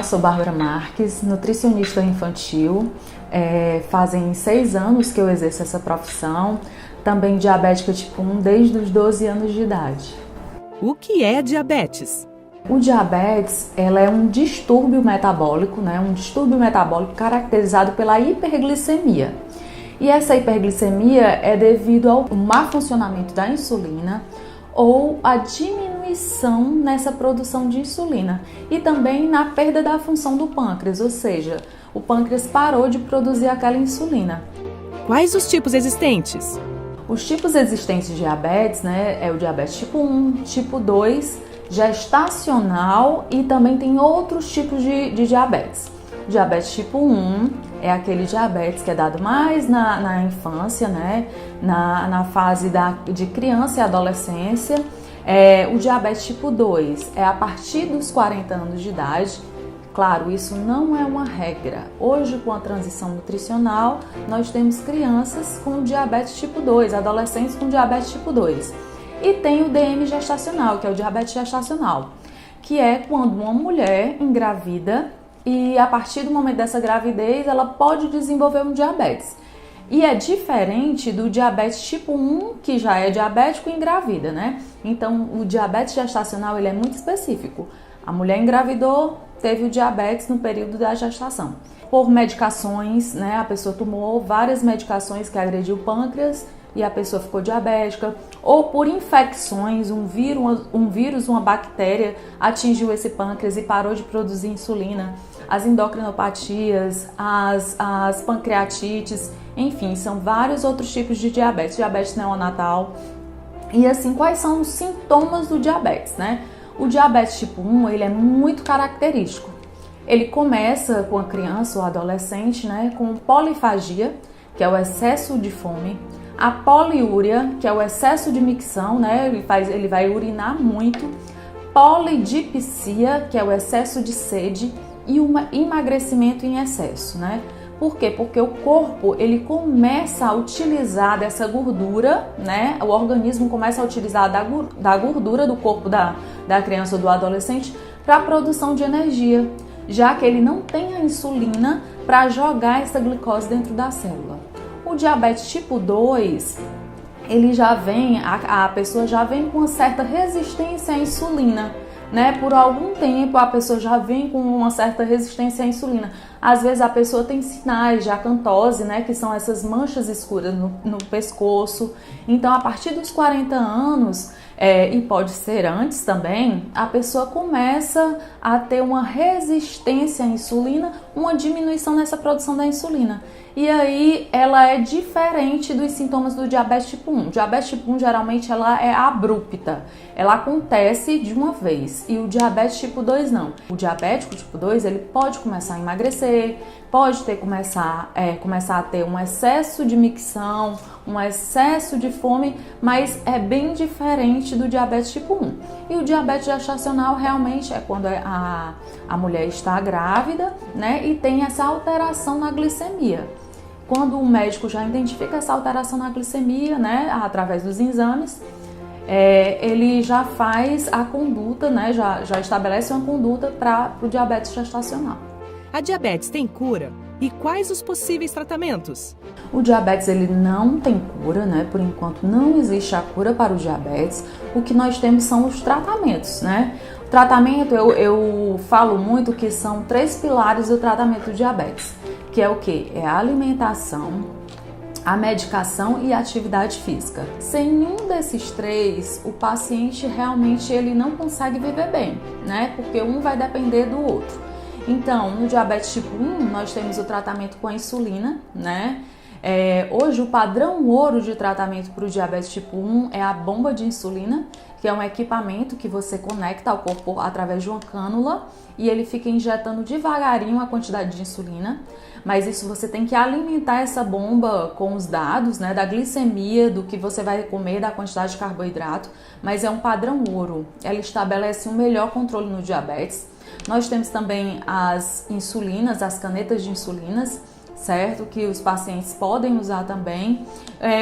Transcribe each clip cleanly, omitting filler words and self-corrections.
Sou Bárbara Marques, nutricionista infantil. Fazem 6 anos que eu exerço essa profissão. Também diabética tipo 1 desde os 12 anos de idade. O que é diabetes? O diabetes, ela é um distúrbio metabólico, né? Um distúrbio metabólico caracterizado pela hiperglicemia. E essa hiperglicemia é devido ao má funcionamento da insulina ou a diminuição nessa produção de insulina e também na perda da função do pâncreas, ou seja, o pâncreas parou de produzir aquela insulina. Quais os tipos existentes? Os tipos existentes de diabetes, né, é o diabetes tipo 1, tipo 2, gestacional e também tem outros tipos de diabetes. O diabetes tipo 1 é aquele diabetes que é dado mais na infância, né, na fase de criança e adolescência. O diabetes tipo 2 é a partir dos 40 anos de idade. Claro, isso não é uma regra. Hoje, com a transição nutricional, nós temos crianças com diabetes tipo 2, adolescentes com diabetes tipo 2. E tem o DM gestacional, que é o diabetes gestacional, que é quando uma mulher engravida e a partir do momento dessa gravidez ela pode desenvolver um diabetes. E é diferente do diabetes tipo 1, que já é diabético e engravida, né? Então, o diabetes gestacional ele é muito específico. A mulher engravidou, teve o diabetes no período da gestação. Por medicações, né? A pessoa tomou várias medicações que agrediu o pâncreas e a pessoa ficou diabética, ou por infecções, um vírus, uma bactéria atingiu esse pâncreas e parou de produzir insulina, as endocrinopatias, as pancreatites, enfim, são vários outros tipos de diabetes, diabetes neonatal. E assim, quais são os sintomas do diabetes, né? O diabetes tipo 1, ele é muito característico. Ele começa com a criança ou adolescente, né, com polifagia, que é o excesso de fome, a poliúria, que é o excesso de micção, né? Ele vai urinar muito, polidipsia, que é o excesso de sede, e um emagrecimento em excesso, né? Por quê? Porque o corpo ele começa a utilizar dessa gordura, né? O organismo começa a utilizar da gordura do corpo da criança ou do adolescente para a produção de energia, já que ele não tem a insulina para jogar essa glicose dentro da célula. O diabetes tipo 2, ele já vem, a pessoa já vem com uma certa resistência à insulina, né? Por algum tempo a pessoa já vem com uma certa resistência à insulina. Às vezes a pessoa tem sinais de acantose, né? Que são essas manchas escuras no pescoço. Então, a partir dos 40 anos, e pode ser antes também, a pessoa começa a ter uma resistência à insulina, uma diminuição nessa produção da insulina. E aí ela é diferente dos sintomas do diabetes tipo 1. O diabetes tipo 1 geralmente ela é abrupta, ela acontece de uma vez, e o diabetes tipo 2 não. O diabético tipo 2 ele pode começar a emagrecer, pode começar a ter um excesso de micção, um excesso de fome, mas é bem diferente do diabetes tipo 1. E o diabetes gestacional realmente é quando a mulher está grávida, né, e tem essa alteração na glicemia. Quando o médico já identifica essa alteração na glicemia, né, através dos exames, ele já faz a conduta, né, já estabelece uma conduta para o diabetes gestacional. A diabetes tem cura? E quais os possíveis tratamentos? O diabetes ele não tem cura, né? Por enquanto não existe a cura para o diabetes. O que nós temos são os tratamentos, né? O tratamento, eu falo muito que são 3 pilares do tratamento do diabetes, que é o quê? É a alimentação, a medicação e a atividade física. Sem nenhum desses 3, o paciente realmente ele não consegue viver bem, né? Porque um vai depender do outro. Então, no diabetes tipo 1, nós temos o tratamento com a insulina, né? Hoje, o padrão ouro de tratamento para o diabetes tipo 1 é a bomba de insulina, que é um equipamento que você conecta ao corpo através de uma cânula e ele fica injetando devagarinho a quantidade de insulina. Mas isso você tem que alimentar essa bomba com os dados, né, da glicemia, do que você vai comer, da quantidade de carboidrato, mas é um padrão ouro. Ela estabelece um melhor controle no diabetes. Nós temos também as insulinas, as canetas de insulinas, certo? Que os pacientes podem usar também.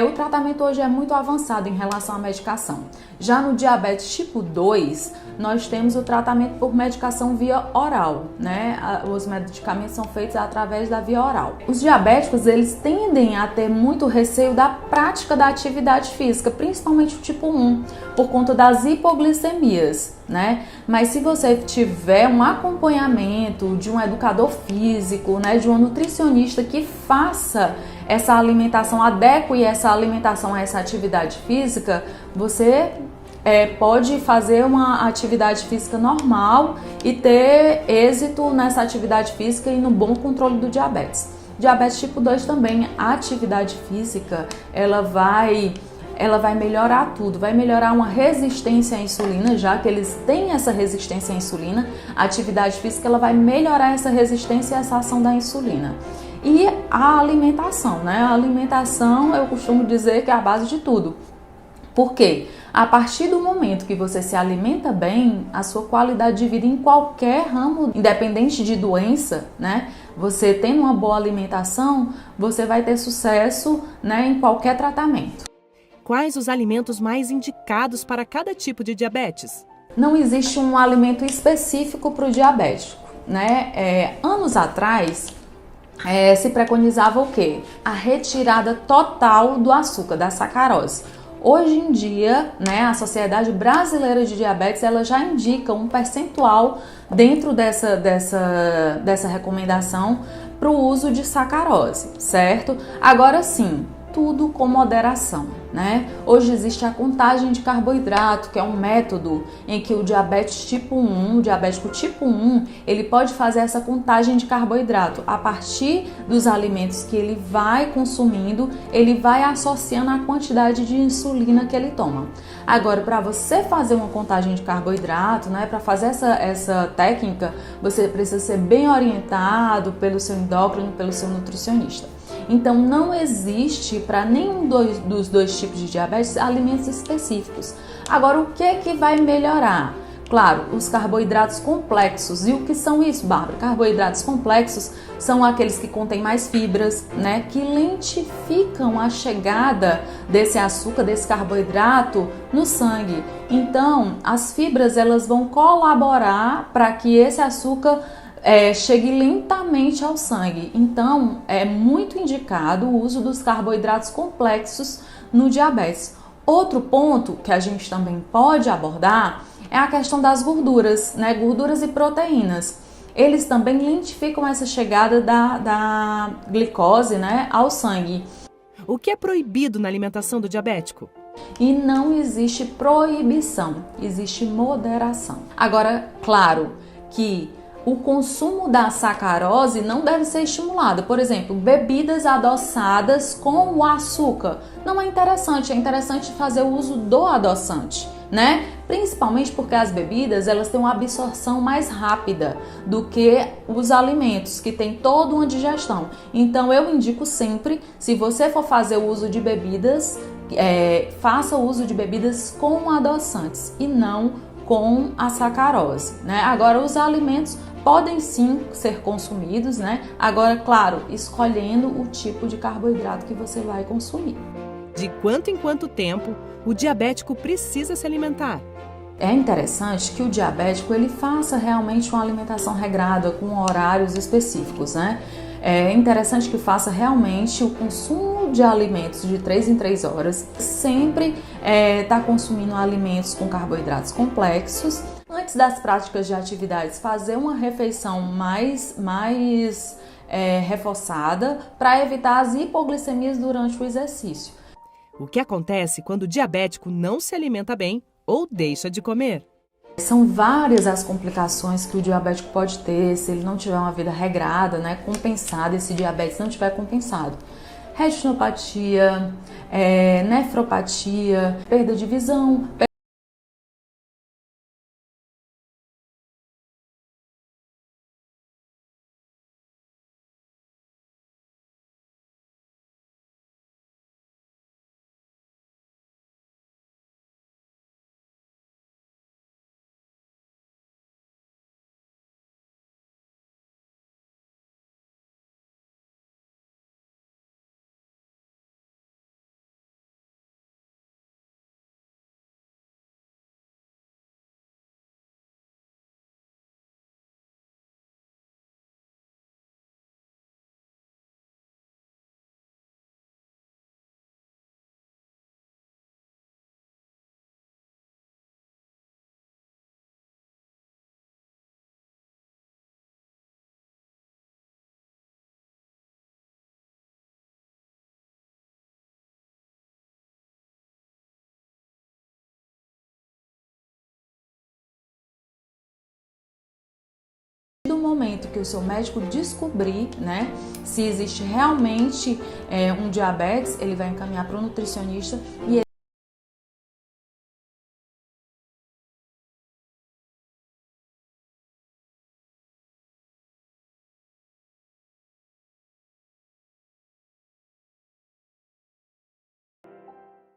O tratamento hoje é muito avançado em relação à medicação. Já no diabetes tipo 2, nós temos o tratamento por medicação via oral, né? Os medicamentos são feitos através da via oral. Os diabéticos, eles tendem a ter muito receio da prática da atividade física, principalmente o tipo 1, por conta das hipoglicemias, né? Mas se você tiver um acompanhamento de um educador físico, né, de um nutricionista que faça essa alimentação, adeque essa alimentação a essa atividade física, você pode fazer uma atividade física normal e ter êxito nessa atividade física e no bom controle do diabetes. Diabetes tipo 2 também, a atividade física, ela vai melhorar tudo, vai melhorar uma resistência à insulina, já que eles têm essa resistência à insulina, a atividade física ela vai melhorar essa resistência e essa ação da insulina. E a alimentação, né? A alimentação, eu costumo dizer que é a base de tudo. Por quê? A partir do momento que você se alimenta bem, a sua qualidade de vida em qualquer ramo, independente de doença, né? Você tendo uma boa alimentação, você vai ter sucesso, né, em qualquer tratamento. Quais os alimentos mais indicados para cada tipo de diabetes? Não existe um alimento específico para o diabético, né? Anos atrás, se preconizava o quê? A retirada total do açúcar, da sacarose. Hoje em dia, né, a Sociedade Brasileira de Diabetes ela já indica um percentual dentro dessa recomendação para o uso de sacarose, certo? Agora sim, tudo com moderação, né? Hoje existe a contagem de carboidrato, que é um método em que o diabético tipo 1, ele pode fazer essa contagem de carboidrato. A partir dos alimentos que ele vai consumindo, ele vai associando a quantidade de insulina que ele toma. Agora, para você fazer uma contagem de carboidrato, né, para fazer essa técnica, você precisa ser bem orientado pelo seu endócrino, pelo seu nutricionista. Então, não existe para nenhum dos dois tipos de diabetes alimentos específicos. Agora, o que vai melhorar? Claro, os carboidratos complexos. E o que são isso, Bárbara? Carboidratos complexos são aqueles que contêm mais fibras, né? Que lentificam a chegada desse açúcar, desse carboidrato no sangue. Então, as fibras elas vão colaborar para que esse açúcar chegue lentamente ao sangue. Então, é muito indicado o uso dos carboidratos complexos no diabetes. Outro ponto que a gente também pode abordar é a questão das gorduras, né? Gorduras e proteínas. Eles também lentificam essa chegada da glicose, né, ao sangue. O que é proibido na alimentação do diabético? E não existe proibição, existe moderação. Agora, claro que o consumo da sacarose não deve ser estimulado. Por exemplo, bebidas adoçadas com o açúcar. Não é interessante fazer o uso do adoçante, né? Principalmente porque as bebidas, elas têm uma absorção mais rápida do que os alimentos, que tem toda uma digestão. Então, eu indico sempre, se você for fazer o uso de bebidas, faça o uso de bebidas com adoçantes e não com a sacarose, né? Agora, os alimentos podem sim ser consumidos, né? Agora, claro, escolhendo o tipo de carboidrato que você vai consumir. De quanto em quanto tempo o diabético precisa se alimentar? É interessante que o diabético ele faça realmente uma alimentação regrada com horários específicos, né? É interessante que faça realmente o consumo de alimentos de 3 em 3 horas, sempre tá consumindo alimentos com carboidratos complexos. Antes das práticas de atividades, fazer uma refeição mais reforçada para evitar as hipoglicemias durante o exercício. O que acontece quando o diabético não se alimenta bem ou deixa de comer? São várias as complicações que o diabético pode ter se ele não tiver uma vida regrada, né, compensada, esse diabetes não tiver compensado. Retinopatia, nefropatia, perda de visão, momento que o seu médico descobrir, né, se existe realmente um diabetes, ele vai encaminhar para o nutricionista e